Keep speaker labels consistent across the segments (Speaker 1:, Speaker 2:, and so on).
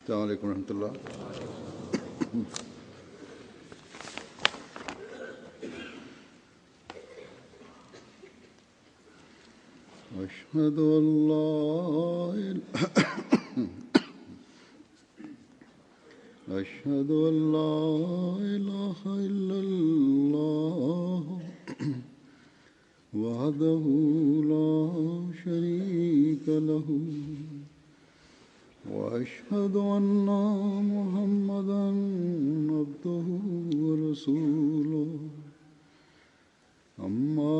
Speaker 1: السلام عليكم ورحمة الله. أشهد أن لا أشهد أن لا إله إلا الله وحده لا شريك له وأشهد أن محمدًا عبده ورسوله أما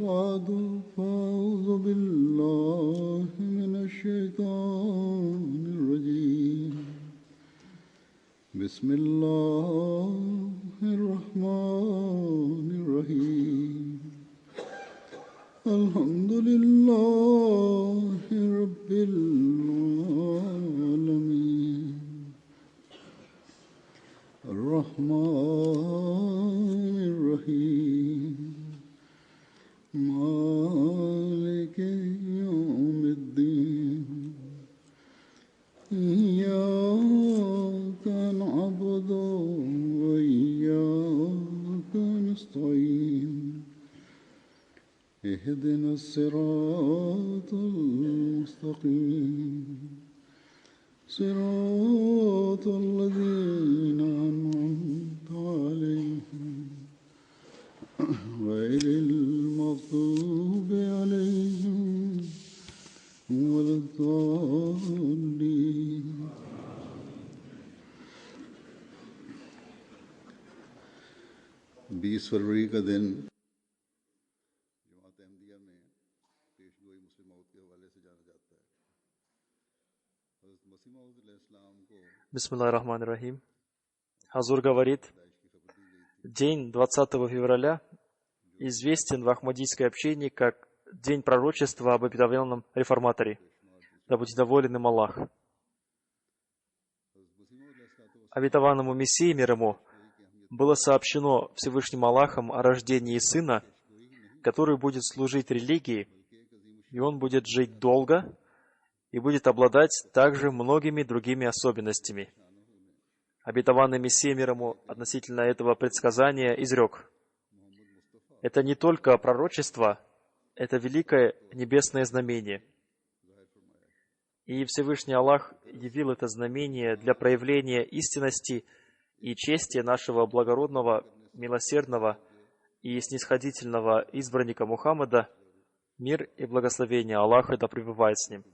Speaker 1: بعد فأعوذ بالله من الشيطان الرجيم بسم الله الرحمن الرحيم الحمد لله رب العالمين الرحمن الرحيم مالك يوم الدين إياك نعبد وإياك نستعين اهدنا الصراط المستقيم صراط الذين أنعمت عليهم غير المغضوب عليهم ولا الضالين. 20 फरवरी का दिन जमात अहमदिया में पेशगोई मुस्लिम मौत के हवाले से जाना जाता है. हज़रत मसीह मौऊद अलैहिस्सलाम को
Speaker 2: Бисмиллахир-рахманир-рахим. Хазур говорит, день 20 февраля известен в ахмадийской общине как день пророчества об обетованном реформаторе. Да будет доволен им Аллах. Обетованному Мессии, мир ему, было сообщено Всевышним Аллахом о рождении сына, который будет служить религии, и он будет жить долго и будет обладать также многими другими особенностями. Обетованный Мессия, мир ему, относительно этого предсказания изрек: это не только пророчество, это великое небесное знамение. И Всевышний Аллах явил это знамение для проявления истинности и чести нашего благородного, милосердного и снисходительного избранника Мухаммада, мир и благословение Аллаха да пребывает с ним.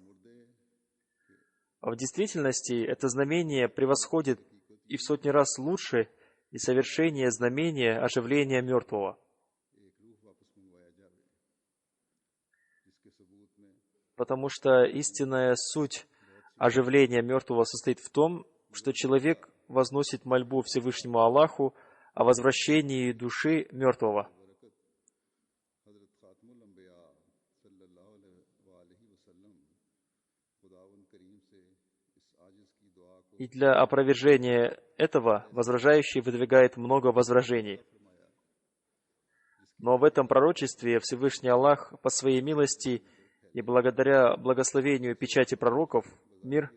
Speaker 2: В действительности это знамение превосходит и в сотни раз лучше и совершение знамения оживления мертвого. Потому что истинная суть оживления мертвого состоит в том, что человек возносит мольбу Всевышнему Аллаху о возвращении души мертвого. И для опровержения этого возражающий выдвигает много возражений. Но в этом пророчестве Всевышний Аллах по своей милости и благодаря благословению печати пророков, мир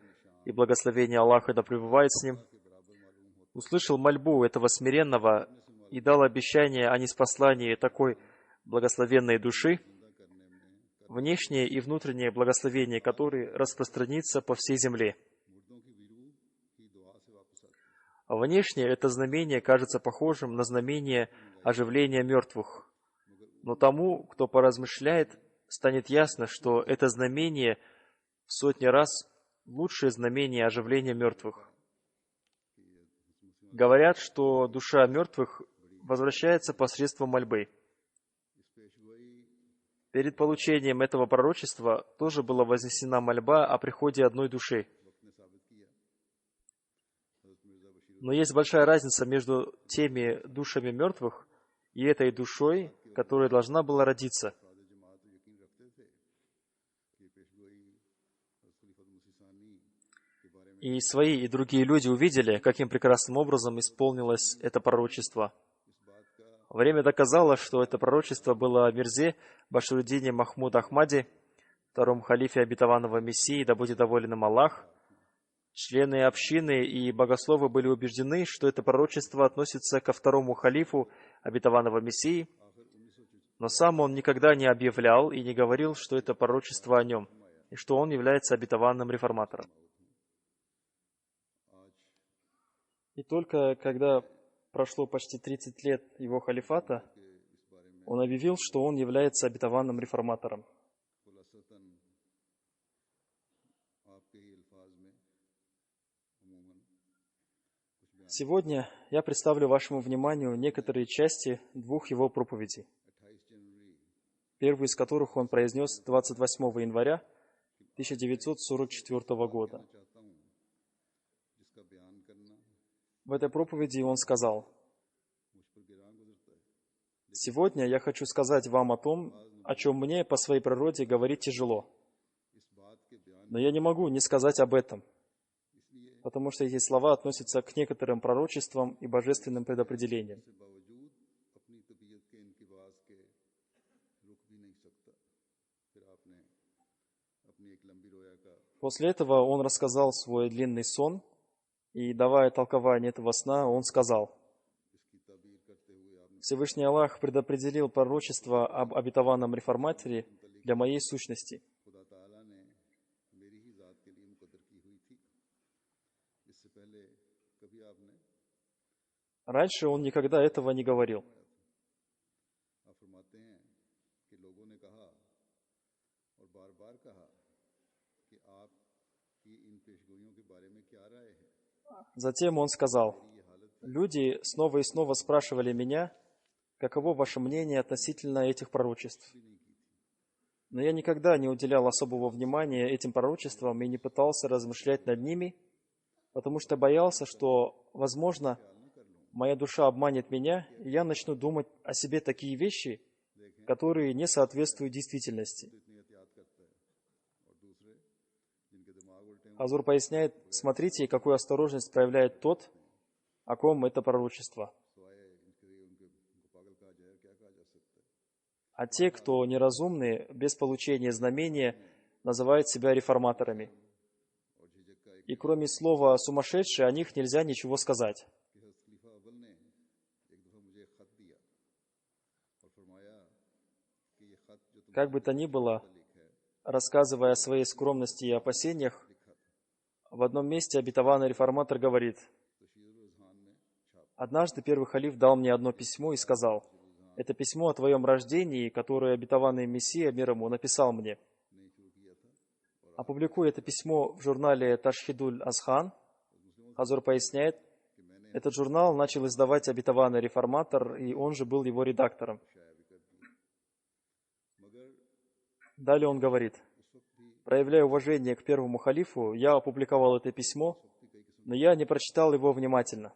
Speaker 2: и благословение Аллаха да пребывает с ним, услышал мольбу этого смиренного и дал обещание о ниспослании такой благословенной души, внешнее и внутреннее благословение которой распространится по всей земле. Внешне это знамение кажется похожим на знамение оживления мертвых, но тому, кто поразмышляет, станет ясно, что это знамение в сотни раз лучшее знамение оживления мертвых. Говорят, что душа мертвых возвращается посредством мольбы. Перед получением этого пророчества тоже была вознесена мольба о приходе одной души. Но есть большая разница между теми душами мертвых и этой душой, которая должна была родиться. И свои, и другие люди увидели, каким прекрасным образом исполнилось это пророчество. Время доказало, что это пророчество было о Мирзе Башируддине Махмуд Ахмаде, втором халифе обетованного Мессии, да будет доволен им Аллах, Члены общины и богословы были убеждены, что это пророчество относится ко второму халифу обетованного Мессии, но сам он никогда не объявлял и не говорил, что это пророчество о нем, и что он является обетованным реформатором. И только когда прошло почти 30 лет его халифата, он объявил, что он является обетованным реформатором. Сегодня я представлю вашему вниманию некоторые части двух его проповедей, первую из которых он произнес 28 января 1944 года. В этой проповеди он сказал: «Сегодня я хочу сказать вам о том, о чем мне по своей природе говорить тяжело. Но я не могу не сказать об этом, потому что эти слова относятся к некоторым пророчествам и божественным предопределениям». После этого он рассказал свой длинный сон, и, давая толкование этого сна, он сказал: «Всевышний Аллах предопределил пророчество об обетованном реформаторе для моей сущности. Раньше он никогда этого не говорил. Затем он сказал: люди снова и снова спрашивали меня, каково ваше мнение относительно этих пророчеств. Но я никогда не уделял особого внимания этим пророчествам и не пытался размышлять над ними, потому что боялся, что, возможно, моя душа обманет меня, и я начну думать о себе такие вещи, которые не соответствуют действительности». Хазур поясняет: смотрите, какую осторожность проявляет тот, о ком это пророчество. А те, кто неразумны, без получения знамения, называют себя реформаторами. И кроме слова «сумасшедшие» о них нельзя ничего сказать. Как бы то ни было, рассказывая о своей скромности и опасениях, в одном месте обетованный реформатор говорит: «Однажды первый халиф дал мне одно письмо и сказал: это письмо о твоем рождении, которое обетованный Мессия, мир ему, написал мне. Опубликуй это письмо в журнале Ташхидуль Азхан». Хазур поясняет: этот журнал начал издавать обетованный реформатор, и он же был его редактором. Далее он говорит: проявляя уважение к первому халифу, я опубликовал это письмо, но я не прочитал его внимательно.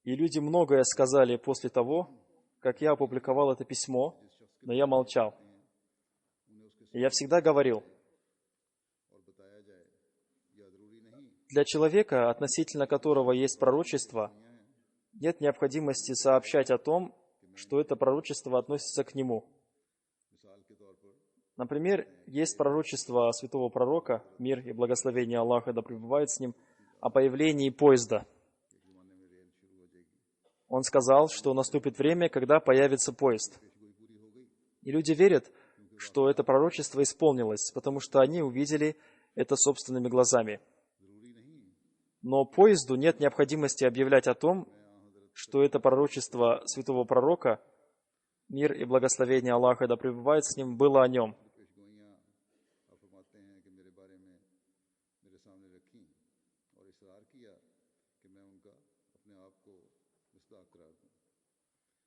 Speaker 2: И люди многое сказали после того, как я опубликовал это письмо, но я молчал. И я всегда говорил: для человека, относительно которого есть пророчество, нет необходимости сообщать о том, что это пророчество относится к нему. Например, есть пророчество святого пророка, мир и благословение Аллаха да пребывает с ним, о появлении поезда. Он сказал, что наступит время, когда появится поезд. И люди верят, что это пророчество исполнилось, потому что они увидели это собственными глазами. Но поезду нет необходимости объявлять о том, что это пророчество святого пророка, мир и благословение Аллаха да пребывает с ним, было о нем.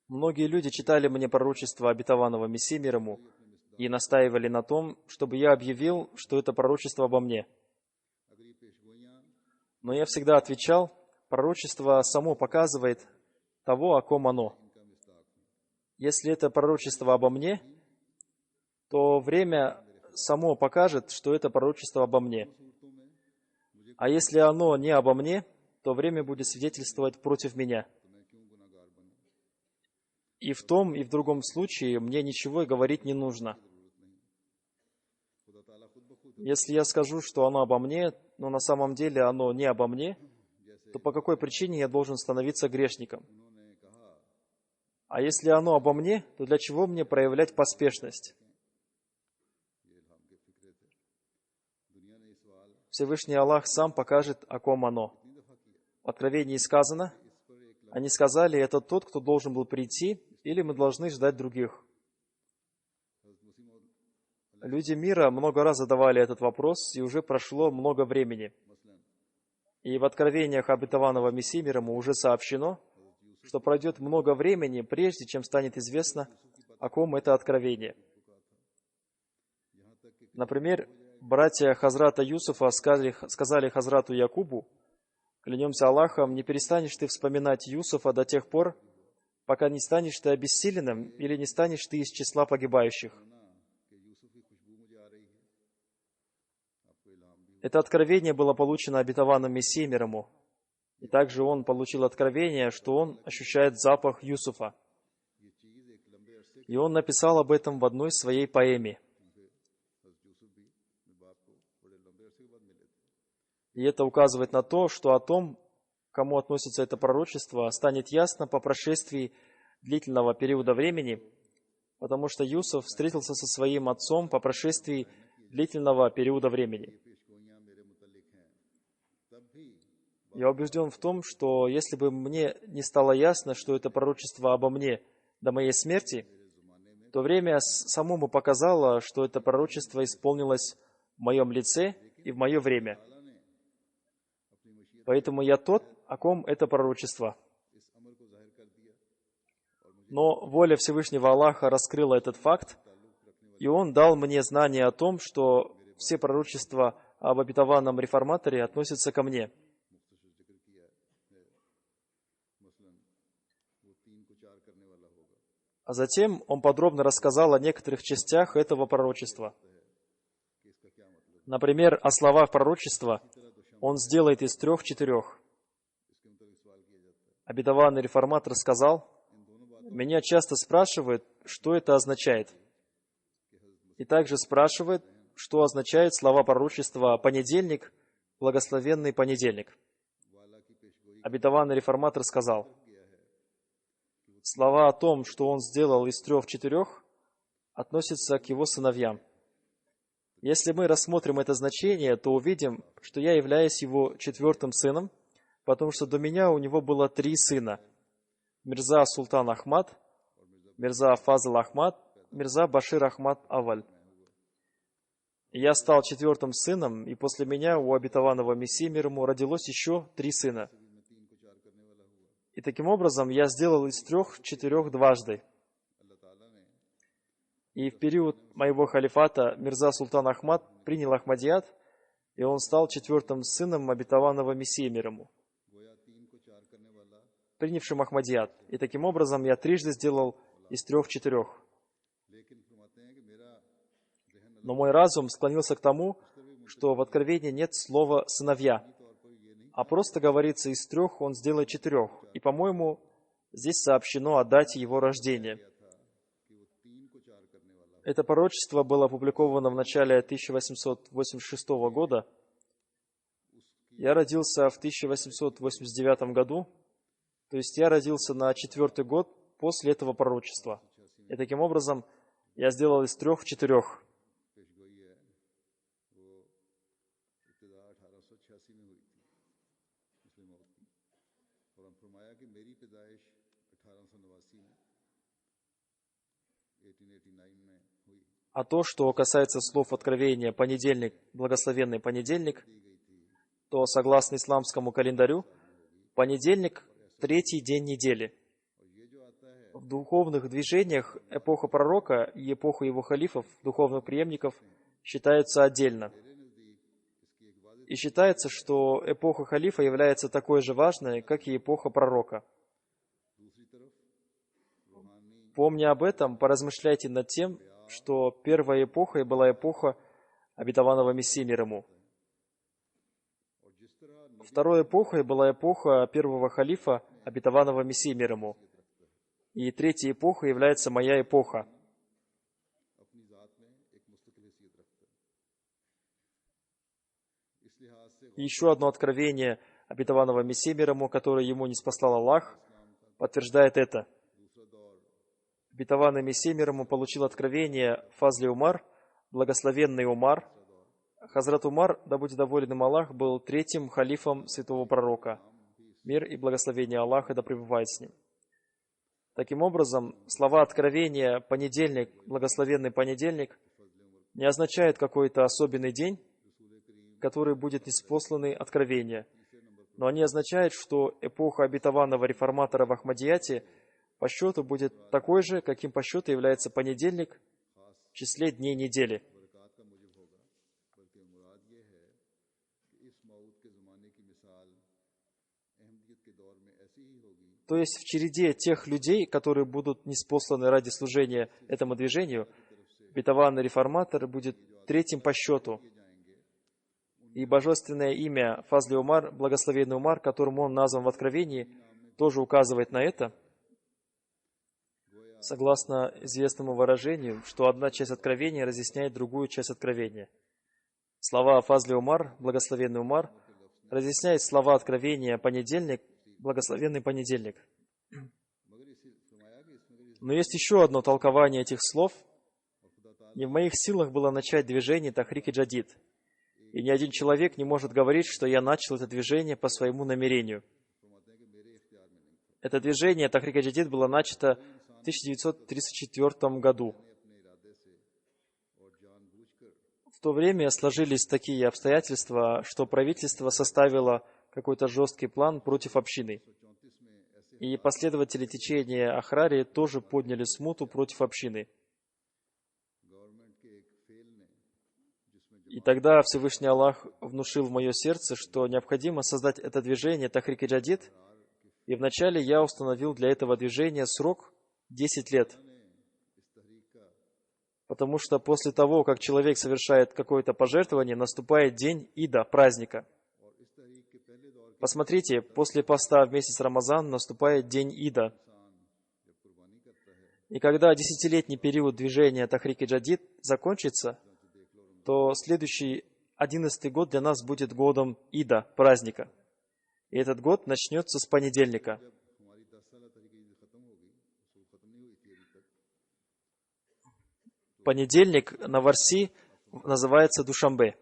Speaker 2: Многие люди читали мне пророчество обетованного Мессии, мир ему, и настаивали на том, чтобы я объявил, что это пророчество обо мне. Но я всегда отвечал: пророчество само показывает того, о ком оно. Если это пророчество обо мне, то время само покажет, что это пророчество обо мне. А если оно не обо мне, то время будет свидетельствовать против меня. И в том, и в другом случае мне ничего говорить не нужно. Если я скажу, что оно обо мне, но на самом деле оно не обо мне, то по какой причине я должен становиться грешником? А если оно обо мне, то для чего мне проявлять поспешность? Всевышний Аллах сам покажет, о ком оно. В Откровении сказано, они сказали, это тот, кто должен был прийти, или мы должны ждать других. Люди мира много раз задавали этот вопрос, и уже прошло много времени. И в Откровениях обетованного Мессии мир ему уже сообщено, что пройдет много времени, прежде чем станет известно, о ком это откровение. Например, братья Хазрата Юсуфа сказали Хазрату Якубу, «Клянемся Аллахом, не перестанешь ты вспоминать Юсуфа до тех пор, пока не станешь ты обессиленным или не станешь ты из числа погибающих». Это откровение было получено обетованным Мессией мир ему. И также он получил откровение, что он ощущает запах Юсуфа. И он написал об этом в одной своей поэме. И это указывает на то, что о том, к кому относится это пророчество, станет ясно по прошествии длительного периода времени, потому что Юсуф встретился со своим отцом по прошествии длительного периода времени. Я убежден в том, что если бы мне не стало ясно, что это пророчество обо мне до моей смерти, то время само бы показало, что это пророчество исполнилось в моем лице и в мое время. Поэтому я тот, о ком это пророчество. Но воля Всевышнего Аллаха раскрыла этот факт, и Он дал мне знание о том, что все пророчества об обетованном реформаторе относятся ко мне. А затем он подробно рассказал о некоторых частях этого пророчества. Например, о словах пророчества он сделает из 3-4. Обетованный реформатор сказал, «Меня часто спрашивают, что это означает. И также спрашивают, что означают слова пророчества «понедельник», «благословенный понедельник». Обетованный реформатор сказал, слова о том, что он сделал из 3-4, относятся к его сыновьям. Если мы рассмотрим это значение, то увидим, что я являюсь его 4-м сыном, потому что до меня у него было 3 сына. Мирза Султан Ахмад, Мирза Фазл Ахмад, Мирза Башир Ахмад Аваль. Я стал 4-м сыном, и после меня у обетованного Мессии мир ему родилось еще 3 сына. И таким образом я сделал из 3-4 дважды. И в период моего халифата Мирза Султан Ахмад принял Ахмадият, и он стал 4-м сыном обетованного Мессии мир ему, принявшим Ахмадият. И таким образом я трижды сделал из 3-4. Но мой разум склонился к тому, что в Откровении нет слова «сыновья», а просто говорится из 3 он сделает 4. И, по-моему, здесь сообщено о дате его рождения. Это пророчество было опубликовано в начале 1886 года. Я родился в 1889 году, то есть я родился на 4-й год после этого пророчества. И таким образом я сделал из 3-4. А то, что касается слов откровения «понедельник», «благословенный понедельник», то, согласно исламскому календарю, понедельник – 3-й день недели. В духовных движениях эпоха пророка и эпоха его халифов, духовных преемников, считаются отдельно. И считается, что эпоха халифа является такой же важной, как и эпоха пророка. Помня об этом, поразмышляйте над тем, что первой эпохой была эпоха обетованного Мессии мир ему. Второй эпохой была эпоха первого халифа обетованного Мессии мир ему. И 3-й эпохой является моя эпоха. И еще одно откровение обетованного Мессии мир ему, которое ему ниспослал Аллах, подтверждает это. Обетованный Мессия мир ему получил откровение Фазли Умар, благословенный Умар. Хазрат Умар, да будет доволен им Аллах, был третьим халифом святого пророка. Мир и благословение Аллаха да пребывает с ним. Таким образом, слова откровения «понедельник», «благословенный понедельник» не означают какой-то особенный день, который будет ниспосланы откровения, но они означают, что эпоха обетованного реформатора в Ахмадияте по счету будет такой же, каким по счету является понедельник в числе дней недели. То есть в череде тех людей, которые будут ниспосланы ради служения этому движению, обетованный реформатор будет третьим по счету. И божественное имя Фазли Умар, благословенный Умар, которым он назван в Откровении, тоже указывает на это. Согласно известному выражению, что одна часть Откровения разъясняет другую часть Откровения. Слова Фазли Умар, благословенный Умар, разъясняет слова Откровения понедельник, благословенный понедельник. Но есть еще одно толкование этих слов. Не в моих силах было начать движение Тахрик Джадид. И ни один человек не может говорить, что я начал это движение по своему намерению. Это движение Тахрик Джадид было начато в 1934 году. В то время сложились такие обстоятельства, что правительство составило какой-то жесткий план против общины. И последователи течения Ахрари тоже подняли смуту против общины. И тогда Всевышний Аллах внушил в мое сердце, что необходимо создать это движение Тахрик Джадид, и вначале я установил для этого движения срок 10 лет. Потому что после того, как человек совершает какое-то пожертвование, наступает день Ида, праздника. Посмотрите, после поста в месяц Рамазан наступает день Ида. И когда десятилетний период движения Тахрик Джадид закончится, то следующий 11-й год для нас будет годом Ида, праздника. И этот год начнется с понедельника. Понедельник на варси называется Душамбе.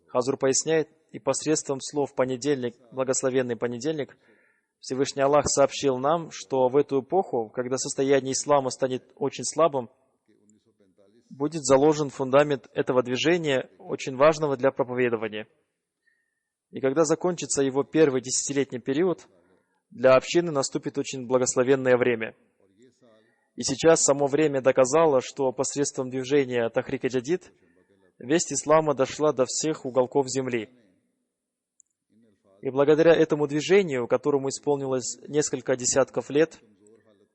Speaker 2: Хазур поясняет, и посредством слов «понедельник», «благословенный понедельник», Всевышний Аллах сообщил нам, что в эту эпоху, когда состояние ислама станет очень слабым, будет заложен фундамент этого движения, очень важного для проповедования. И когда закончится его первый десятилетний период, для общины наступит очень благословенное время. И сейчас само время доказало, что посредством движения Тахрик Джадид весть ислама дошла до всех уголков земли. И благодаря этому движению, которому исполнилось несколько десятков лет,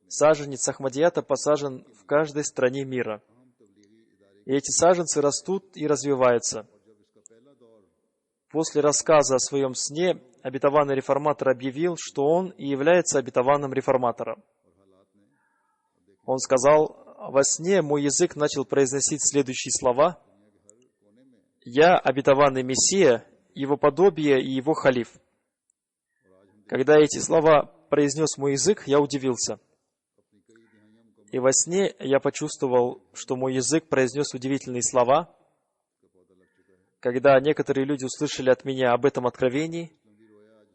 Speaker 2: саженец Ахмадията посажен в каждой стране мира. И эти саженцы растут и развиваются. После рассказа о своем сне обетованный реформатор объявил, что он и является обетованным реформатором. Он сказал: «Во сне мой язык начал произносить следующие слова: «Я обетованный Мессия, его подобие и его халиф». Когда эти слова произнес мой язык, я удивился. И во сне я почувствовал, что мой язык произнес удивительные слова. Когда некоторые люди услышали от меня об этом откровении,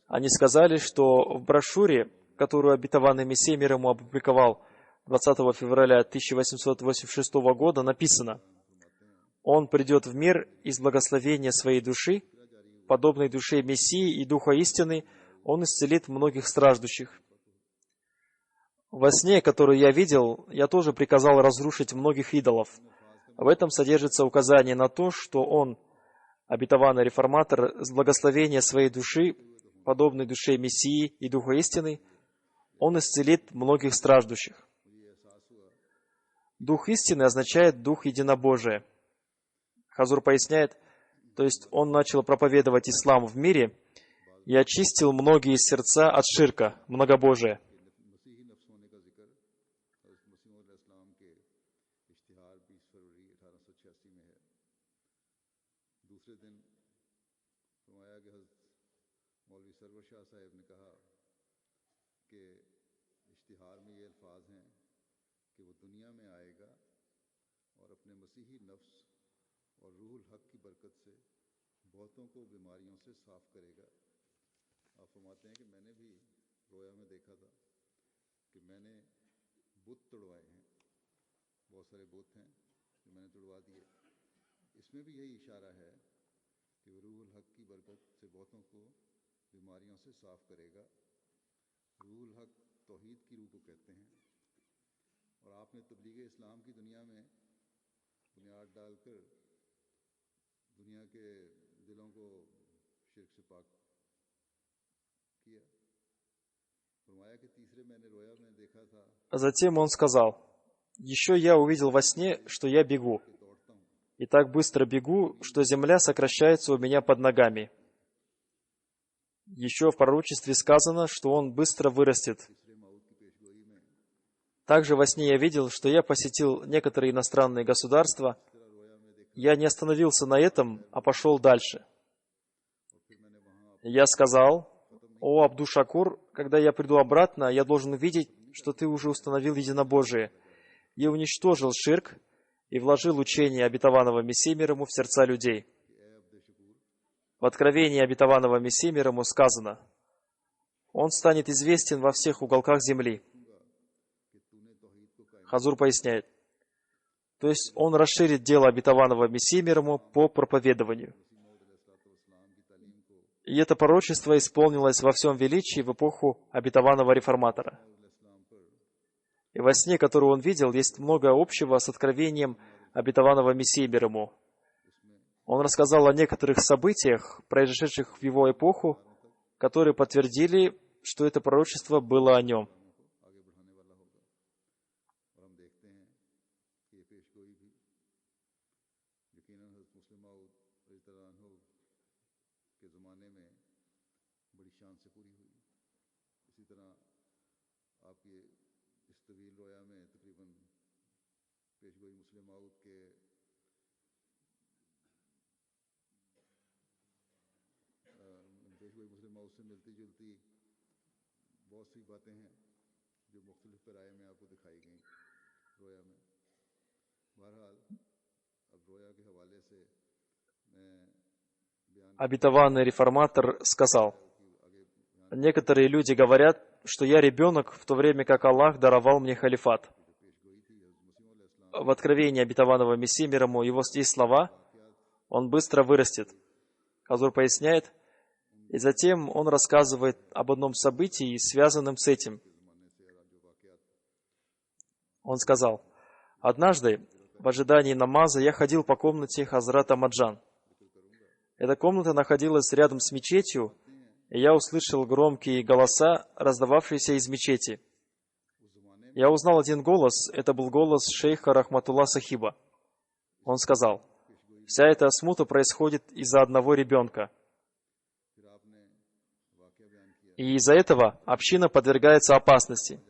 Speaker 2: они сказали, что в брошюре, которую обетованный Мессия мир ему опубликовал 20 февраля 1886 года, написано: «Он придет в мир из благословения своей души, подобной душе Мессии и Духа истины, он исцелит многих страждущих». Во сне, который я видел, я тоже приказал разрушить многих идолов. В этом содержится указание на то, что он, обетованный реформатор, с благословения своей души, подобной душе Мессии и Духа истины, он исцелит многих страждущих. Дух истины означает Дух единобожия. Хазур поясняет, то есть он начал проповедовать ислам в мире и очистил многие сердца от ширка, многобожия.
Speaker 1: सरवर शाह साहब ने कहा कि इश्तिहार में ये अल्फाज हैं कि वो दुनिया में आएगा और अपने मसीही नफ्स और रूहुल हक की बरकत से बहुतों को बीमारियों से साफ करेगा। आप फरमाते हैं कि मैंने भी रोया में देखा था कि मैंने बुत तोड़वाए हैं, बहुत सारे बुत हैं जो मैंने तोड़वा दिए। इसमें भी यही इशारा है कि रूहुल हक की बरकत से बहुतों को बीमारियों से साफ करेगा। रूहुल हक तौहीद की रूह को कहते हैं और आपने तबलीग इस्लाम की दुनिया में बुनियाद डालकर दुनिया के दिलों को शिर्क से पाक किया। फरमाया कि तीसरे मैंने रोया में देखा था
Speaker 2: Затем он сказал: «Еще я увидел во сне, что я бегу,
Speaker 1: कि दौड़ता हूँ,
Speaker 2: и так быстро бегу, что земля сокращается у меня под ногами». Еще в пророчестве сказано, что он быстро вырастет.
Speaker 1: तीसरे मौत की पेशगोई में
Speaker 2: Также во сне я видел, что я посетил некоторые иностранные государства.
Speaker 1: तेरा रोया में देखा
Speaker 2: Я не остановился на этом, а пошел дальше.
Speaker 1: और फिर मैंने वहाँ
Speaker 2: Я сказал: «О Абду-Шакур, когда я приду обратно, я должен увидеть, что ты уже установил единобожие и уничтожил ширк и вложил учение обетованного Мессии мир ему в сердца людей».
Speaker 1: कि ए अब्द शकूर
Speaker 2: В откровении обетованного Мессии мир ему сказано: «Он станет известен во всех уголках земли».
Speaker 1: कि तूने तौहीद को कायम
Speaker 2: Хазур поясняет. То есть он расширит дело обетованного Мессии мир ему по проповедованию.
Speaker 1: वसलाम की तालीम को
Speaker 2: И это пророчество исполнилось во всем величии в эпоху обетованного реформатора.
Speaker 1: इस्लाम पर
Speaker 2: И во сне, который он видел, есть много общего с откровением обетованного Мессии мир ему. Он рассказал о некоторых событиях, произошедших в его эпоху, которые подтвердили, что это пророчество было о нем.
Speaker 1: आगे बढ़ाने वाला होगा। और हम देखते हैं कि ये पेशगोई भी यकीनन हज़रत मुस्लिम मऊद रज़ियल्लाहु अन्हु के ज़माने में बड़ी शान से पूरी हुई। इसी तरह आपकी इस तवील रोया में तकरीबन पेशगोई मुस्लिम मऊद के पेशगोई मुस्लिम मऊद से मिलती जुलती बहुत सी बातें हैं जो मुख्तलिफ पैराए में आपको दिखाई गई रोया में। बहरहाल अब रोया के हवाले से मैं बयान
Speaker 2: Обетованный реформатор сказал:
Speaker 1: आगे
Speaker 2: «Некоторые люди говорят, что я ребенок, в то время как Аллах даровал мне халифат».
Speaker 1: पेशगोई थी मुस्लिम इस्लाम
Speaker 2: В откровении обетованного Мессии мир ему его есть слова: «Он быстро вырастет». Хазур поясняет, и затем он рассказывает об одном событии, связанном с этим. Он сказал: «Однажды, в ожидании намаза, я ходил по комнате Хазрата Маджан. Эта комната находилась рядом с мечетью, и я услышал громкие голоса, раздававшиеся из мечети. Я узнал один голос, это был голос шейха Рахматулла Сахиба. Он сказал: «Вся эта смута происходит из-за одного ребенка.
Speaker 1: फिर आपने वाक़या बयान किया
Speaker 2: И из-за этого община подвергается опасности».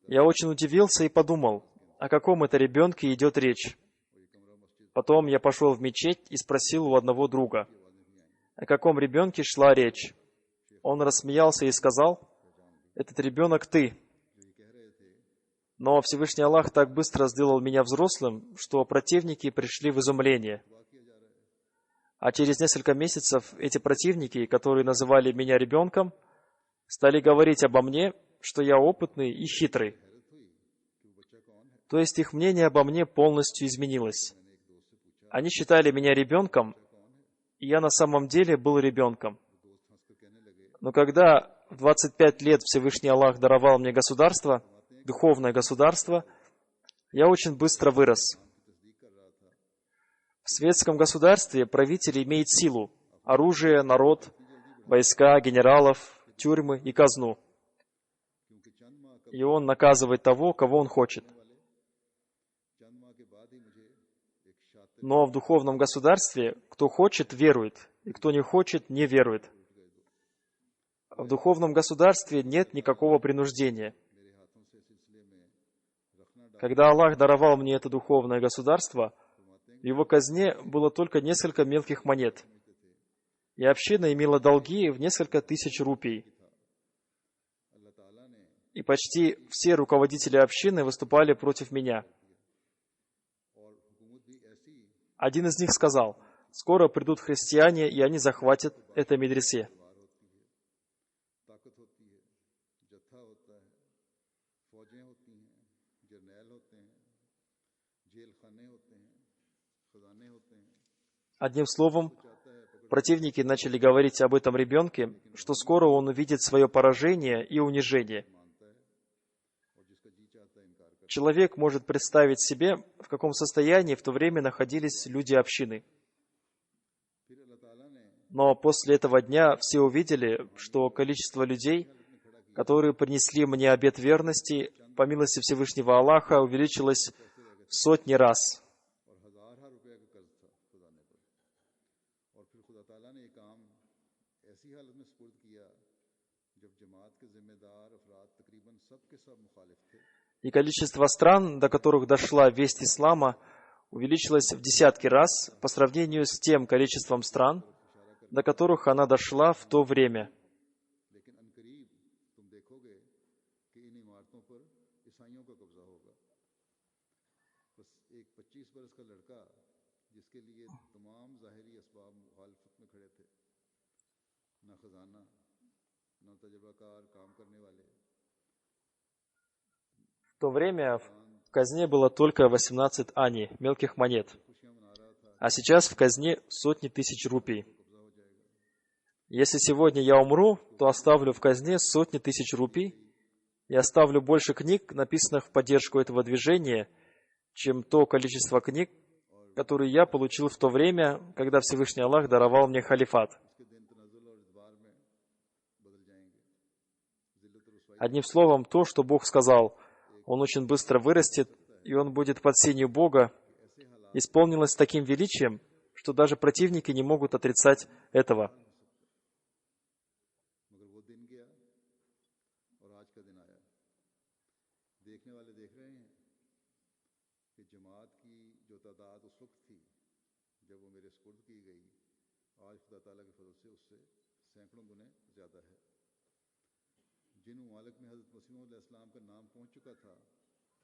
Speaker 2: Я очень удивился и подумал, о каком это ребенке идет речь. Потом я пошел в мечеть и спросил у одного друга, о каком ребенке шла речь. Он рассмеялся и сказал: «Этот ребенок ты». Но Всевышний Аллах так быстро сделал меня взрослым, что противники пришли в изумление. А через несколько месяцев эти противники, которые называли меня ребенком, стали говорить обо мне, что я опытный и хитрый. То есть их мнение обо мне полностью изменилось. Они считали меня ребенком, и я на самом деле был ребенком. Но когда в 25 лет Всевышний Аллах даровал мне государство, духовное государство, я очень быстро вырос. В светском государстве правитель имеет силу, оружие, народ, войска, генералов, тюрьмы и казну. И он наказывает того, кого он хочет. Но в духовном государстве кто хочет, верует, и кто не хочет, не верует. В духовном государстве нет никакого принуждения. Когда Аллах даровал мне это духовное государство, в его казне было только несколько мелких монет. И община имела долги в несколько тысяч рупий. И почти все руководители общины выступали против меня. Один из них сказал: «Скоро придут христиане, и они захватят это медресе». Одним словом, противники начали говорить об этом ребенке, что скоро он увидит свое поражение и унижение. Человек может представить себе, в каком состоянии в то время находились люди общины. Но после этого дня все увидели, что количество людей, которые принесли мне обет верности, по милости Всевышнего Аллаха, увеличилось в сотни раз. И количество стран, до которых дошла весть ислама, увеличилось в десятки раз по сравнению с тем количеством стран, до которых она дошла в то время. В то время в казне было только 18 ани, мелких монет, а сейчас в казне сотни тысяч рупий. Если сегодня я умру, то оставлю в казне сотни тысяч рупий и оставлю больше книг, написанных в поддержку этого движения, чем то количество книг, которые я получил в то время, когда Всевышний Аллах даровал мне халифат. Одним словом, то, что Бог сказал, он очень быстро вырастет, и он будет под сенью Бога, исполнилось таким величием, что даже противники не могут отрицать этого.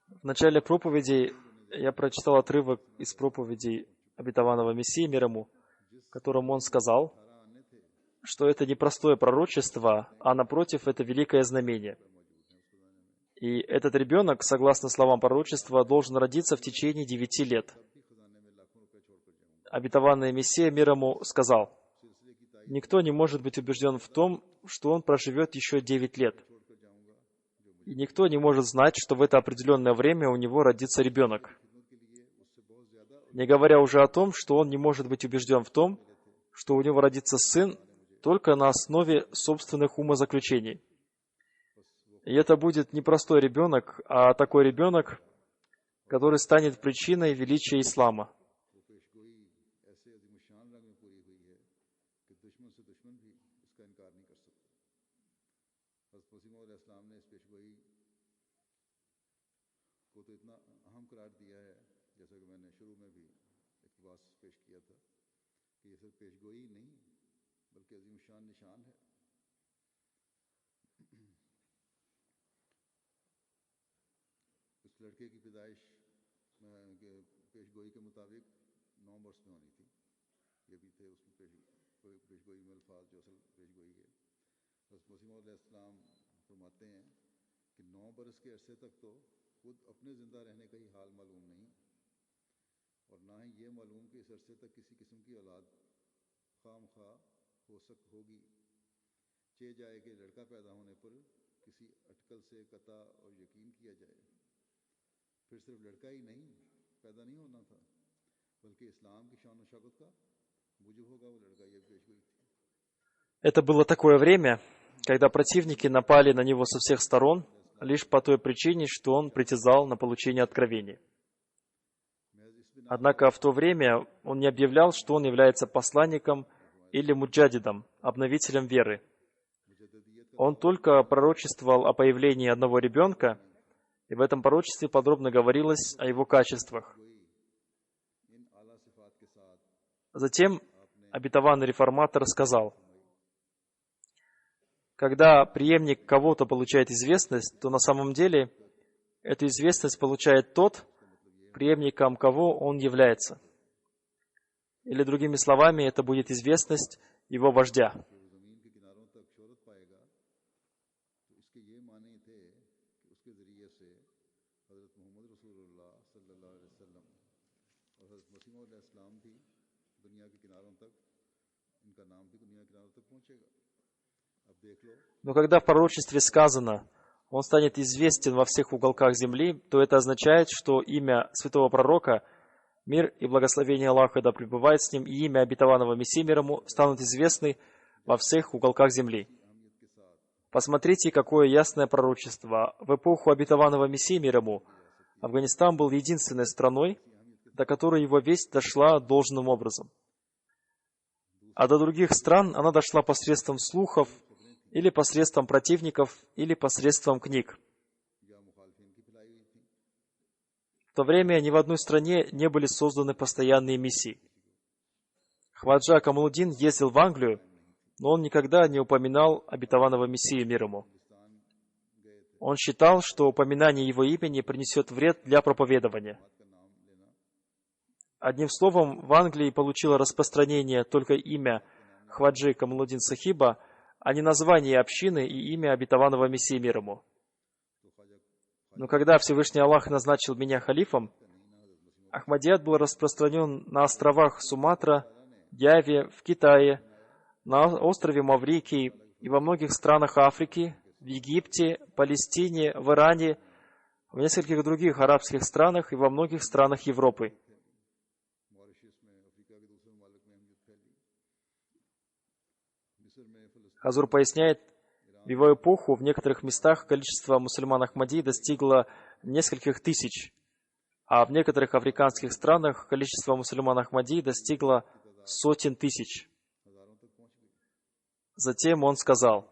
Speaker 2: В начале проповеди я прочитал отрывок из проповедей обетованного Мессии, мир ему, в котором он сказал, что это не простое пророчество, а напротив, это великое знамение. И этот ребенок, согласно словам пророчества, должен родиться в течение 9 лет. Обетованный Мессия, мир ему, сказал: «Никто не может быть убежден в том, что он проживет еще 9 лет. И никто не может знать, что в это определенное время у него родится ребенок. Не говоря уже о том, что он не может быть убежден в том, что у него родится сын только на основе собственных умозаключений. И это будет не простой ребенок, а такой ребенок, который станет причиной величия ислама». Это было такое время, когда противники напали на него со всех сторон, лишь по той причине, что он притязал на получение откровения. Однако в то время он не объявлял, что он является посланником или муджадидом, обновителем веры. Он только пророчествовал о появлении одного ребенка, и в этом пророчестве подробно говорилось о его качествах. Затем обетованный реформатор, сказал: когда преемник кого-то получает известность, то на самом деле эту известность получает тот, преемником кого он является. Или другими словами, это будет известность его вождя. Но когда в пророчестве сказано: «Он станет известен во всех уголках земли», то это означает, что имя святого пророка, мир и благословение Аллаха да пребывает с ним, и имя обетованного Мессии мир ему станут известны во всех уголках земли. Посмотрите, какое ясное пророчество. В эпоху обетованного Мессии мир ему Афганистан был единственной страной, до которой его весть дошла должным образом. А до других стран она дошла посредством слухов, или посредством противников, или посредством книг. В то время ни в одной стране не были созданы постоянные миссии. Хваджа Камалуддин ездил в Англию, но он никогда не упоминал обетованного Мессию мир ему. Он считал, что упоминание его имени принесет вред для проповедования. Одним словом, в Англии получило распространение только имя Хваджи Камалуддин Сахиба, а не название общины и имя обетованного Мессии мир ему. Но когда Всевышний Аллах назначил меня халифом, Ахмадият был распространен на островах Суматра, Яве, в Китае, на острове Маврикий и во многих странах Африки, в Египте, Палестине, в Иране, в нескольких других арабских странах и во многих странах Европы. Хазур поясняет, в его эпоху в некоторых местах количество мусульман Ахмади достигло нескольких тысяч, а в некоторых африканских странах количество мусульман Ахмади достигло сотен тысяч. Затем он сказал: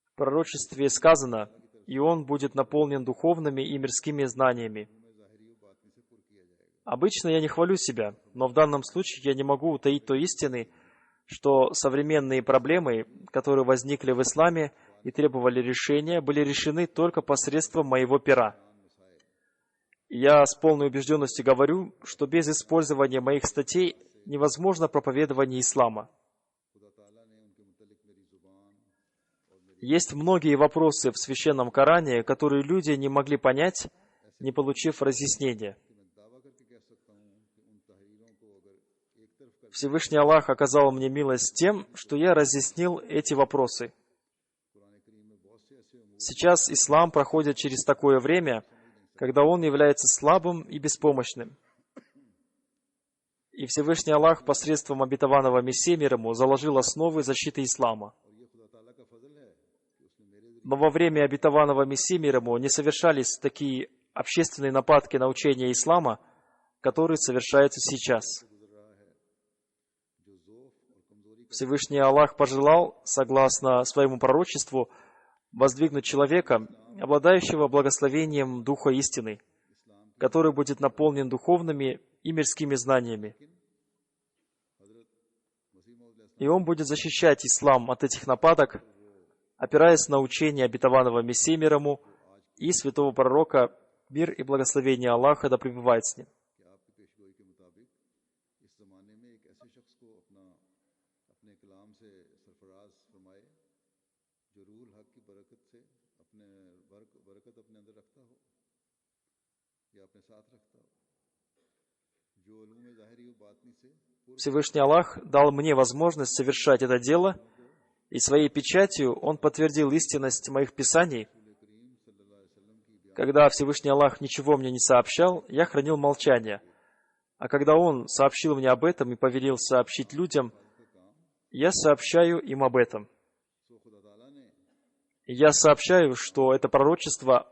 Speaker 2: в пророчестве сказано: «И он будет наполнен духовными и мирскими знаниями». Обычно я не хвалю себя, но в данном случае я не могу утаить той истины, что современные проблемы, которые возникли в исламе и требовали решения, были решены только посредством моего пера. И я с полной убежденностью говорю, что без использования моих статей невозможно проповедование ислама. Есть многие вопросы в Священном Коране, которые люди не могли понять, не получив разъяснения. Всевышний Аллах оказал мне милость тем, что я разъяснил эти вопросы. Сейчас ислам проходит через такое время, когда он является слабым и беспомощным. И Всевышний Аллах посредством обетованного Мессии мир ему заложил основы защиты ислама. Но во время обетованного Мессии мир ему не совершались такие общественные нападки на учение ислама, которые совершаются сейчас. Всевышний Аллах пожелал, согласно своему пророчеству, воздвигнуть человека, обладающего благословением Духа истины, который будет наполнен духовными и мирскими знаниями. И он будет защищать ислам от этих нападок, опираясь на учение обетованного Мессии мир ему и святого пророка, мир и благословение Аллаха да пребывает с ним. Всевышний Аллах дал мне возможность совершать это дело, и своей печатью Он подтвердил истинность моих писаний. Когда Всевышний Аллах ничего мне не сообщал, я хранил молчание. А когда Он сообщил мне об этом и повелел сообщить людям, я сообщаю им об этом. И я сообщаю, что это пророчество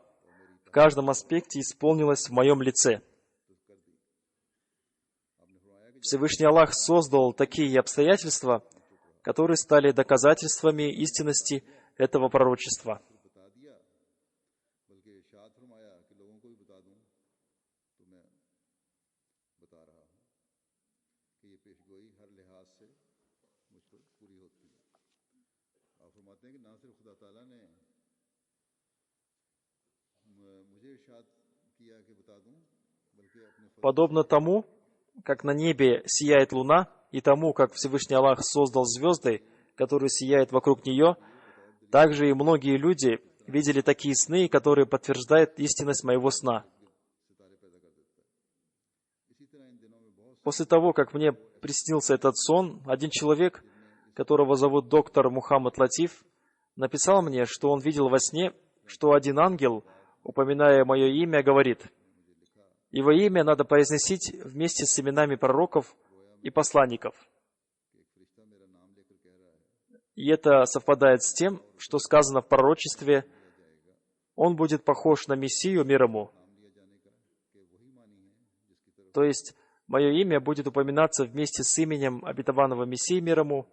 Speaker 2: в каждом аспекте исполнилось в моем лице. Всевышний Аллах создал такие обстоятельства, которые стали доказательствами истинности этого пророчества. Подобно тому, как на небе сияет луна, и тому, как Всевышний Аллах создал звезды, которые сияют вокруг нее, также и многие люди видели такие сны, которые подтверждают истинность моего сна. После того, как мне приснился этот сон, один человек, которого зовут доктор Мухаммад Латиф, написал мне, что он видел во сне, что один ангел, упоминая мое имя, говорит: «Его имя надо произносить вместе с именами пророков и посланников». И это совпадает с тем, что сказано в пророчестве: «Он будет похож на Мессию мир ему». То есть, мое имя будет упоминаться вместе с именем обетованного Мессии мир ему,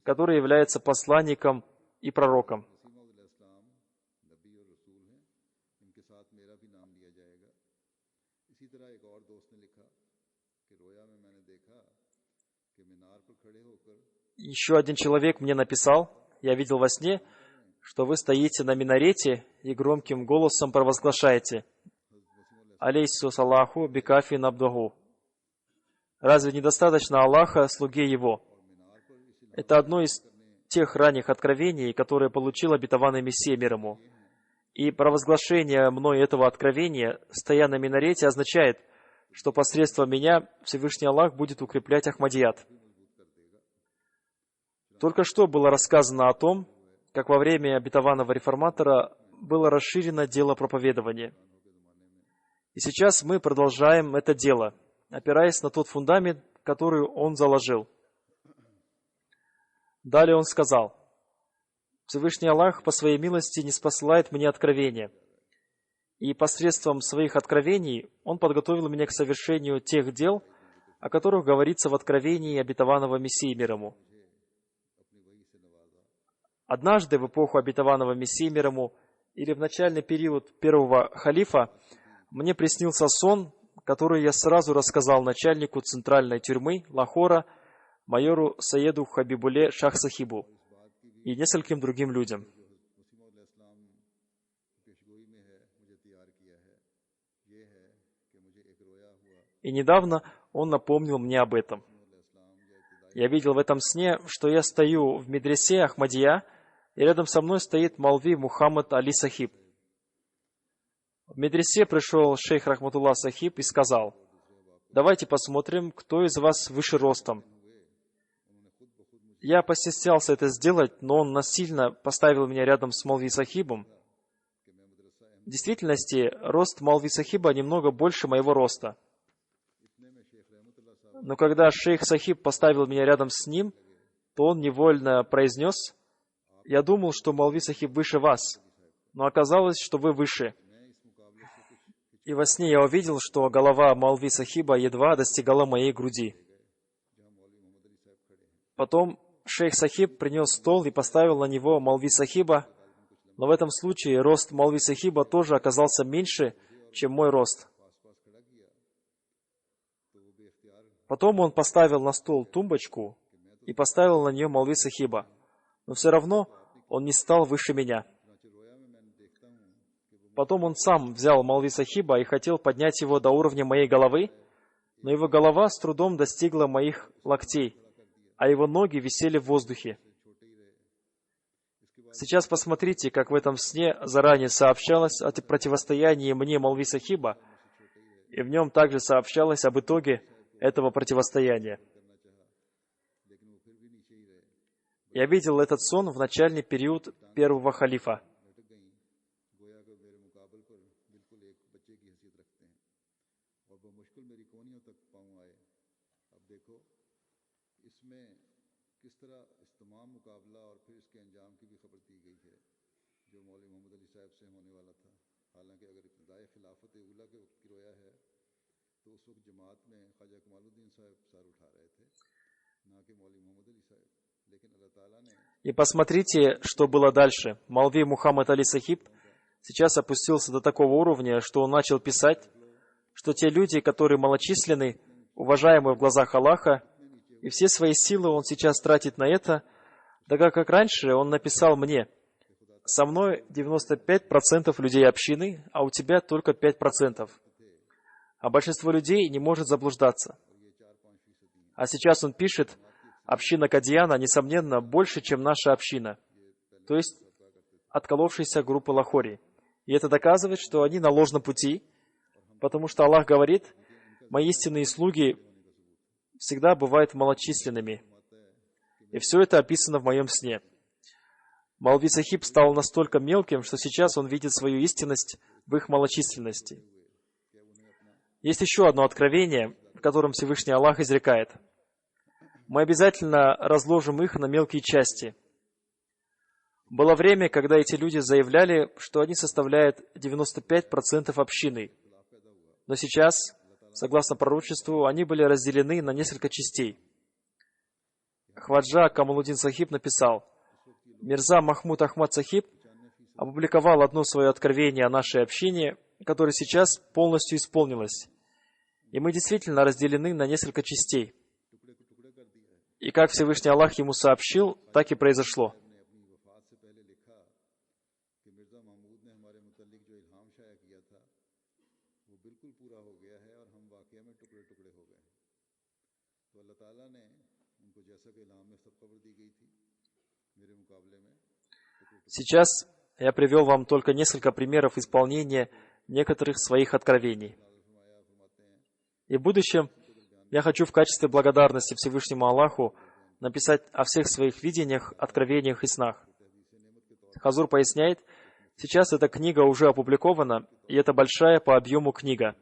Speaker 2: который является посланником и пророком. Еще один человек мне написал: «Я видел во сне, что вы стоите на минарете и громким голосом провозглашаете: Алейсу салаху бикафи набдаху. Разве недостаточно Аллаха, слуге Его?» Это одно из тех ранних откровений, которые получил обетованный Мессия мир ему. И провозглашение мной этого откровения, стоя на минарете, означает, что посредством меня Всевышний Аллах будет укреплять Ахмадият. Только что было рассказано о том, как во время обетованного реформатора было расширено дело проповедования. И сейчас мы продолжаем это дело, опираясь на тот фундамент, который он заложил. Далее он сказал: «Всевышний Аллах по своей милости ниспосылает мне откровения, и посредством своих откровений Он подготовил меня к совершению тех дел, о которых говорится в откровении обетованного Мессии мир ему». Однажды в эпоху обетованного Мессии мир ему, или в начальный период первого халифа, мне приснился сон, который я сразу рассказал начальнику центральной тюрьмы Лахора, майору Саеду Хабибуле Шах-Сахибу и нескольким другим людям. И недавно он напомнил мне об этом. Я видел в этом сне, что я стою в медресе Ахмадия, и рядом со мной стоит Молви Мухаммад Али Сахиб. В медресе пришел шейх Рахматуллах Сахиб и сказал: «Давайте посмотрим, кто из вас выше ростом». Я постеснялся это сделать, но он насильно поставил меня рядом с Молви Сахибом. В действительности, рост Молви Сахиба немного больше моего роста. Но когда шейх Сахиб поставил меня рядом с ним, то он невольно произнес: «Я думал, что Молви Сахиб выше вас, но оказалось, что вы выше». И во сне я увидел, что голова Молви Сахиба едва достигала моей груди. Потом шейх Сахиб принес стол и поставил на него Молви Сахиба, но в этом случае рост Молви Сахиба тоже оказался меньше, чем мой рост. Потом он поставил на стол тумбочку и поставил на нее Молви Сахиба, но все равно он не стал выше меня. Потом он сам взял Молви Сахиба и хотел поднять его до уровня моей головы, но его голова с трудом достигла моих локтей, а его ноги висели в воздухе. Сейчас посмотрите, как в этом сне заранее сообщалось о противостоянии мне Молви Сахиба, и в нем также сообщалось об итоге этого противостояния. Я видел этот сон в начальный период первого халифа. И посмотрите, что было дальше. Молви Мухаммад Али Сахиб сейчас опустился до такого уровня, что он начал писать, что те люди, которые малочисленны, уважаемые в глазах Аллаха, и все свои силы он сейчас тратит на это, Так как раньше он написал мне: «Со мной 95% людей общины, а у тебя только 5%. А большинство людей не может заблуждаться». А сейчас он пишет: «Община Кадьяна, несомненно, больше, чем наша община», то есть отколовшаяся группа Лахори. И это доказывает, что они на ложном пути, потому что Аллах говорит: «Мои истинные слуги всегда бывают малочисленными». И все это описано в моем сне. Маулви Сахиб стал настолько мелким, что сейчас он видит свою истинность в их малочисленности. Есть еще одно откровение, в котором Всевышний Аллах изрекает: «Мы обязательно разложим их на мелкие части». Было время, когда эти люди заявляли, что они составляют 95% общины. Но сейчас, согласно пророчеству, они были разделены на несколько частей. Хваджа Камалуддин Сахиб написал: «Мирза Махмуд Ахмад Сахиб опубликовал одно свое откровение о нашей общине, которое сейчас полностью исполнилось. И мы действительно разделены на несколько частей. И как Всевышний Аллах ему сообщил, так и произошло». Сейчас я привел вам только несколько примеров исполнения некоторых своих откровений. И в будущем я хочу в качестве благодарности Всевышнему Аллаху написать о всех своих видениях, откровениях и снах. Хазур поясняет, сейчас эта книга уже опубликована, и это большая по объему книга.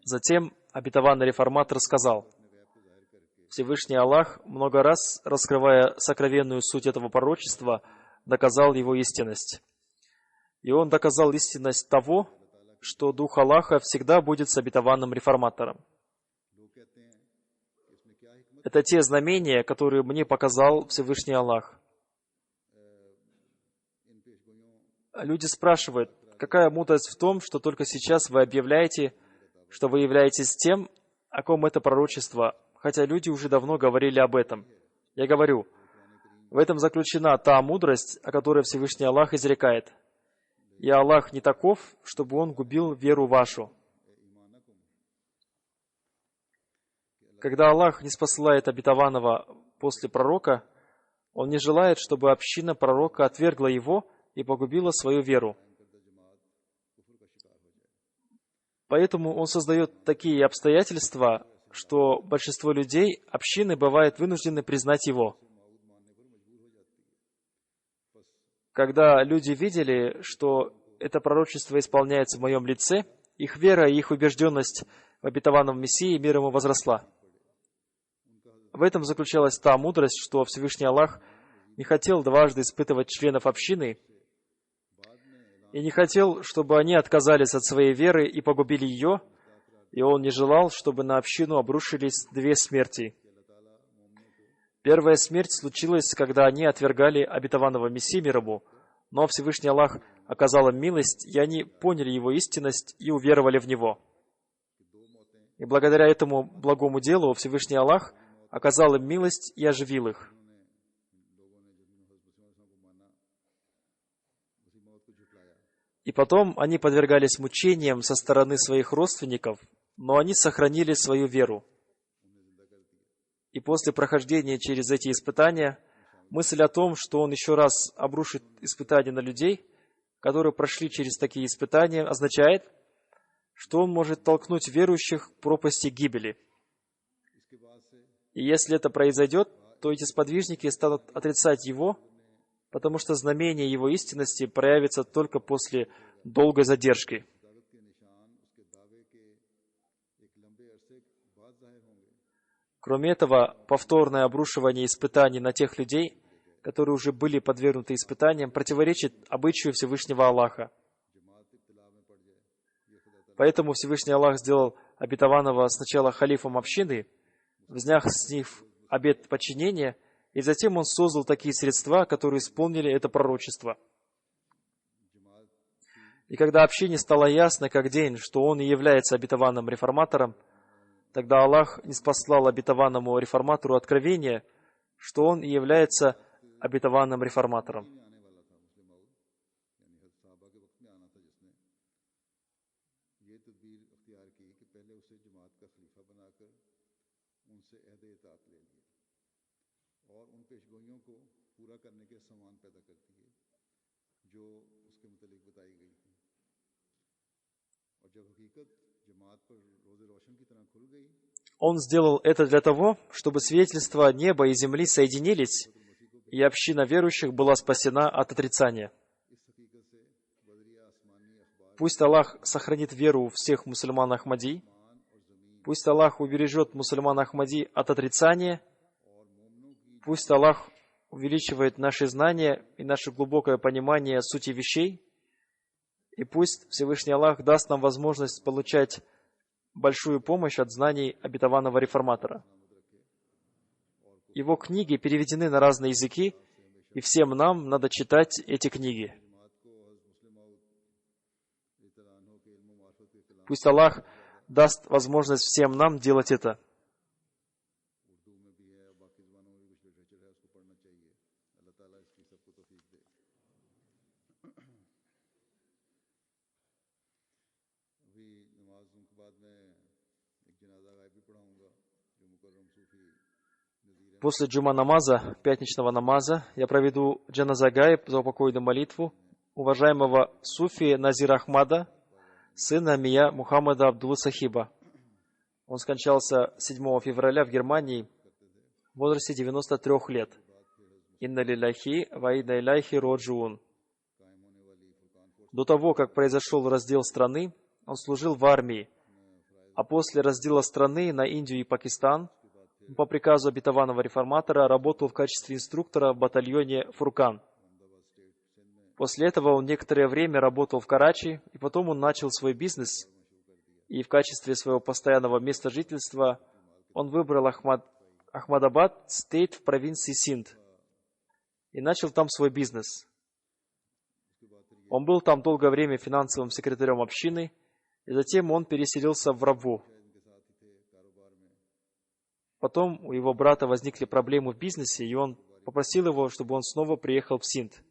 Speaker 2: Затем обетованный реформатор сказал: Всевышний Аллах, много раз раскрывая сокровенную суть этого пророчества, доказал его истинность. И он доказал истинность того, что Дух Аллаха всегда будет с обетованным реформатором. Это те знамения, которые мне показал Всевышний Аллах. Люди спрашивают, какая мудрость в том, что только сейчас вы объявляете, что вы являетесь тем, о ком это пророчество, хотя люди уже давно говорили об этом. Я говорю, в этом заключена та мудрость, о которой Всевышний Аллах изрекает. И Аллах не таков, чтобы Он губил веру вашу. Когда Аллах не спосылает обетованного после пророка, Он не желает, чтобы община пророка отвергла его и погубила свою веру. Поэтому Он создает такие обстоятельства, что большинство людей общины бывает вынуждены признать его. Когда люди видели, что это пророчество исполняется в моем лице, их вера и их убежденность в обетованном Мессии мир ему возросла. В этом заключалась та мудрость, что Всевышний Аллах не хотел дважды испытывать членов общины и не хотел, чтобы они отказались от своей веры и погубили ее, и Он не желал, чтобы на общину обрушились две смерти. Первая смерть случилась, когда они отвергали обетованного Мессию мир ему, но Всевышний Аллах оказал им милость, и они поняли Его истинность и уверовали в Него. И благодаря этому благому делу Всевышний Аллах оказал им милость и оживил их. И потом они подвергались мучениям со стороны своих родственников, но они сохранили свою веру. И после прохождения через эти испытания, мысль о том, что Он еще раз обрушит испытания на людей, которые прошли через такие испытания, означает, что Он может толкнуть верующих к пропасти гибели. И если это произойдет, то эти сподвижники станут отрицать Его, потому что знамение Его истинности проявится только после долгой задержки. Кроме этого, повторное обрушивание испытаний на тех людей, которые уже были подвергнуты испытаниям, противоречит обычаю Всевышнего Аллаха. Поэтому Всевышний Аллах сделал обетованного сначала халифом общины, взяв с них обет подчинения, и затем Он создал такие средства, которые исполнили это пророчество. И когда общине стало ясно как день, что он и является обетованным реформатором, тогда Аллах ниспослал обетованному реформатору откровение, что он и является обетованным реформатором. Он сделал это для того, чтобы свидетельства неба и земли соединились, и община верующих была спасена от отрицания. Пусть Аллах сохранит веру всех мусульман Ахмади, пусть Аллах убережет мусульман Ахмади от отрицания, пусть Аллах увеличивает наши знания и наше глубокое понимание сути вещей, и пусть Всевышний Аллах даст нам возможность получать большую помощь от знаний обетованного реформатора. Его книги переведены на разные языки, и всем нам надо читать эти книги. Пусть Аллах даст возможность всем нам делать это. После джума намаза, пятничного намаза, я проведу джаназа гайб, заупокойную молитву уважаемого суфи Назира Ахмада, сына Мия Мухаммада Абдуллы Сахиба. Он скончался 7 февраля в Германии в возрасте 93 лет. Инна лилляхи ва инна иляйхи роджуун. До того, как произошел раздел страны, он служил в армии, а после раздела страны на Индию и Пакистан по приказу обетованного реформатора работал в качестве инструктора в батальоне «Фуркан». После этого он некоторое время работал в Карачи, и потом он начал свой бизнес, и в качестве своего постоянного места жительства он выбрал Ахмадабад, стейт в провинции Синд, и начал там свой бизнес. Он был там долгое время финансовым секретарем общины, и затем он переселился в Рабву. Потом у его брата возникли проблемы в бизнесе, и он попросил его, чтобы он снова приехал в Синд.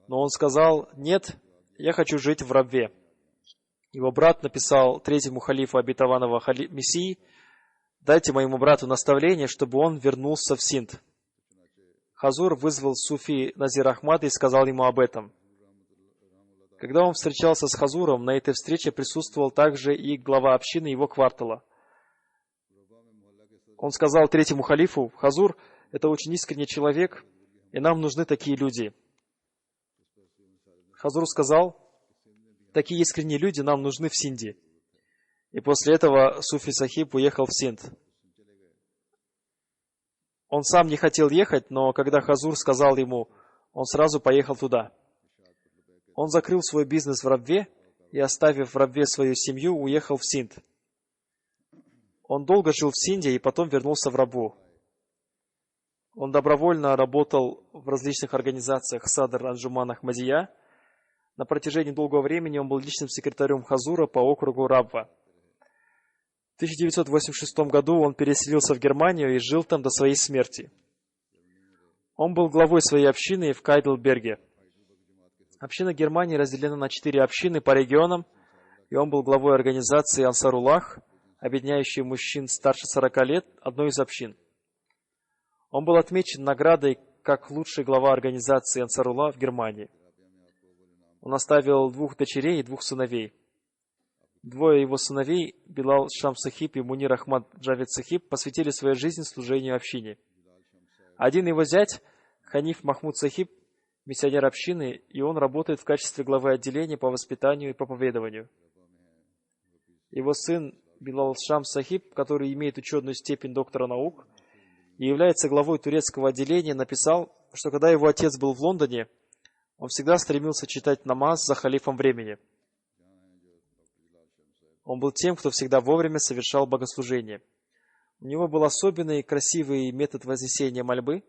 Speaker 2: Но он сказал: «Нет, я хочу жить в Рабве». Его брат написал третьему халифу обетованного Мессии: «Дайте моему брату наставление, чтобы он вернулся в Синд». Хазур вызвал суфи Назира Ахмада и сказал ему об этом. Когда он встречался с Хазуром, на этой встрече присутствовал также и глава общины его квартала. Он сказал третьему халифу: «Хазур — это очень искренний человек, и нам нужны такие люди». Хазур сказал: «Такие искренние люди нам нужны в Синде». И после этого суфи Сахиб уехал в Синд. Он сам не хотел ехать, но когда Хазур сказал ему, он сразу поехал туда. Он закрыл свой бизнес в Рабве и, оставив в Рабве свою семью, уехал в Синд. Он долго жил в Синде и потом вернулся в Рабву. Он добровольно работал в различных организациях Садр Анджуман Ахмадия. На протяжении долгого времени он был личным секретарем Хазура по округу Рабва. В 1986 году он переселился в Германию и жил там до своей смерти. Он был главой своей общины в Кайдлберге. Община Германии разделена на 4 общины по регионам, и он был главой организации Ансаруллах, объединяющей мужчин старше 40 лет, одной из общин. Он был отмечен наградой как лучший глава организации Ансаруллах в Германии. Он оставил 2 дочерей и 2 сыновей. 2 его сыновей, Билал Шам Сахиб и Мунир Ахмад Джавид Сахиб, посвятили свою жизнь служению общине. Один его зять, Ханиф Махмуд Сахиб, миссионер общины, и он работает в качестве главы отделения по воспитанию и проповедованию. Его сын Билал Шам Сахиб, который имеет ученую степень доктора наук и является главой турецкого отделения, написал, что когда его отец был в Лондоне, он всегда стремился читать намаз за халифом времени. Он был тем, кто всегда вовремя совершал богослужение. У него был особенный красивый метод вознесения мольбы.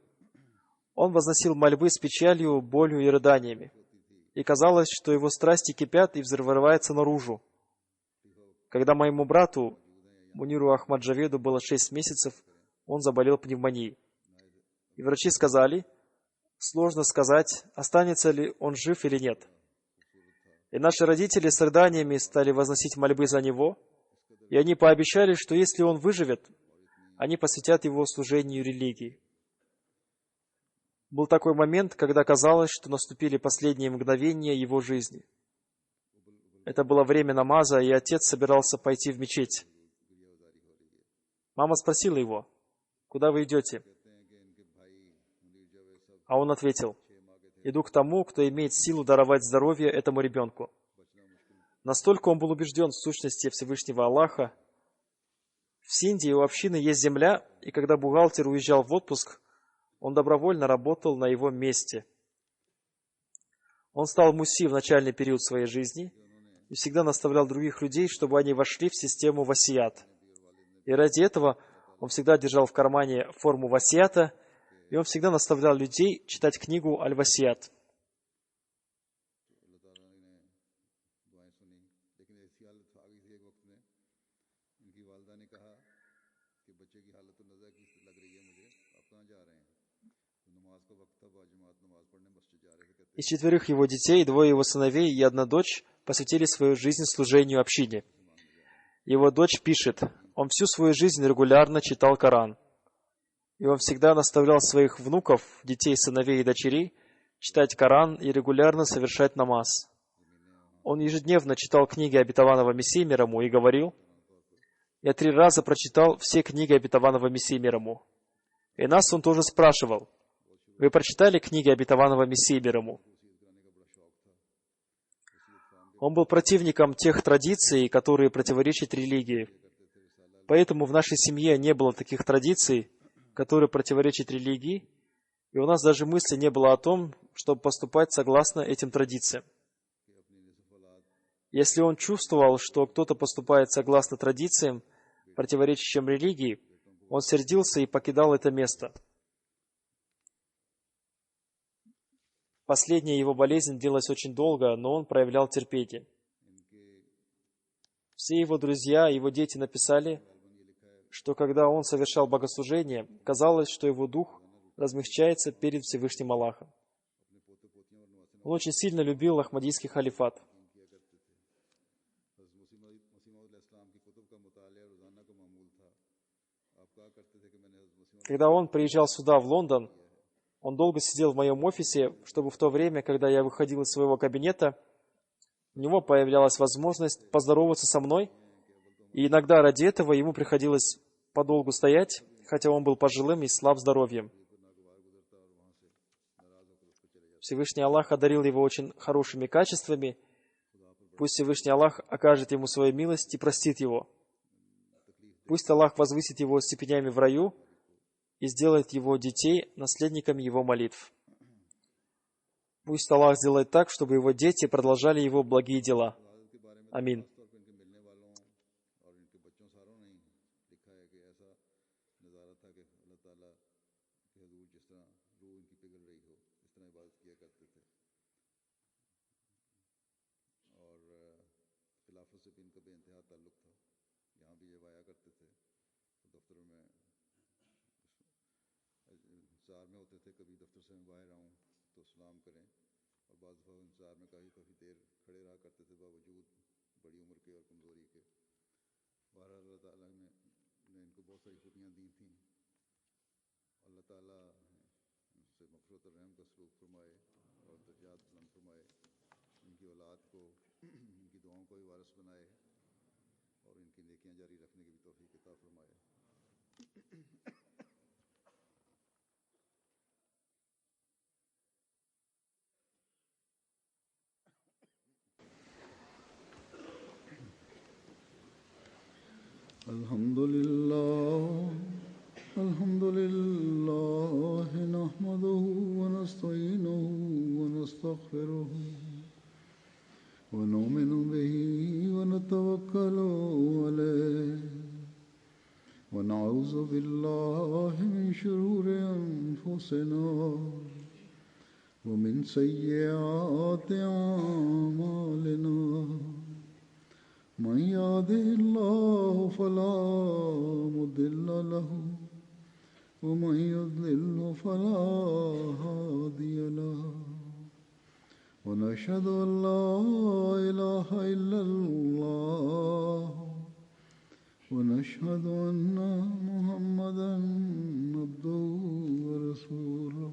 Speaker 2: Он возносил мольбы с печалью, болью и рыданиями. и казалось, что его страсти кипят и взрываются наружу. Когда моему брату, Муниру Ахмаджаведу, было 6 месяцев, он заболел пневмонией. И врачи сказали, сложно сказать, останется ли он жив или нет. И наши родители с рыданиями стали возносить мольбы за него, и они пообещали, что если он выживет, они посвятят его служению религии. Был такой момент, когда казалось, что наступили последние мгновения его жизни. Это было время намаза, и отец собирался пойти в мечеть. Мама спросила его, «Куда вы идете?» А он ответил, «Иду к тому, кто имеет силу даровать здоровье этому ребенку». Настолько он был убежден в сущности Всевышнего Аллаха. В Синдии у общины есть земля, и когда бухгалтер уезжал в отпуск, он добровольно работал на его месте. Он стал муси в начальный период своей жизни и всегда наставлял других людей, чтобы они вошли в систему васият. И ради этого он всегда держал в кармане форму васията, и он всегда наставлял людей читать книгу Аль-Васият. Из 4 его детей, 2 его сыновей и 1 дочь посвятили свою жизнь служению общине. Его дочь пишет, он всю свою жизнь регулярно читал Коран. И он всегда наставлял своих внуков, детей, сыновей и дочерей, читать Коран и регулярно совершать намаз. Он ежедневно читал книги обетованного Мессии мир ему и говорил, «Я 3 раза прочитал все книги обетованного Мессии мир ему». И нас он тоже спрашивал, «Вы прочитали книги обетованного Мессии мир ему?» Он был противником тех традиций, которые противоречат религии. Поэтому в нашей семье не было таких традиций, которые противоречат религии, и у нас даже мысли не было о том, чтобы поступать согласно этим традициям. Если он чувствовал, что кто-то поступает согласно традициям, противоречащим религии, он сердился и покидал это место. Последняя его болезнь длилась очень долго, но он проявлял терпение. Все его друзья, его дети написали, что когда он совершал богослужение, казалось, что его дух размягчается перед Всевышним Аллахом. Он очень сильно любил Ахмадийский халифат. Когда он приезжал сюда, в Лондон, он долго сидел в моем офисе, чтобы в то время, когда я выходил из своего кабинета, у него появлялась возможность поздороваться со мной, и иногда ради этого ему приходилось подолгу стоять, хотя он был пожилым и слаб здоровьем. Всевышний Аллах одарил его очень хорошими качествами. Пусть Всевышний Аллах окажет ему свою милость и простит его. Пусть Аллах возвысит его степенями в раю и сделает его детей наследниками его молитв. Пусть Аллах сделает так, чтобы его дети продолжали его благие дела. Амин.
Speaker 1: الحمد لله نحمده ونستعينه ونستغفره ونؤمن به ونتوكل عليه ونعوذ بالله من شرور أنفسنا ومن سيئات أعمالنا من يهده الله فلا مضل له ومن يضلل فلا هادي له ونشهد أن لا إله إلا الله ونشهد أن محمدا عبده ورسوله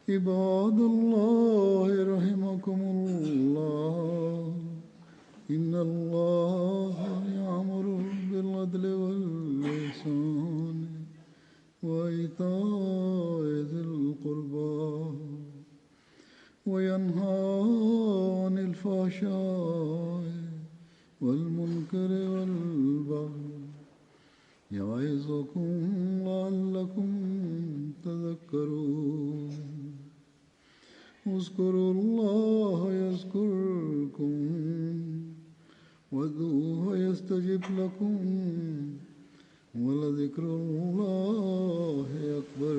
Speaker 1: عباد الله رحمكم الله إن الله يأمر بالعدل والإحسان وإيتاء ذي القربى وينهى عن الفحشاء والمنكر والبغي يعظكم لعلكم تذكرون اذكروا الله يذكركم وادعوه يستجب لكم ولذكر الله أكبر.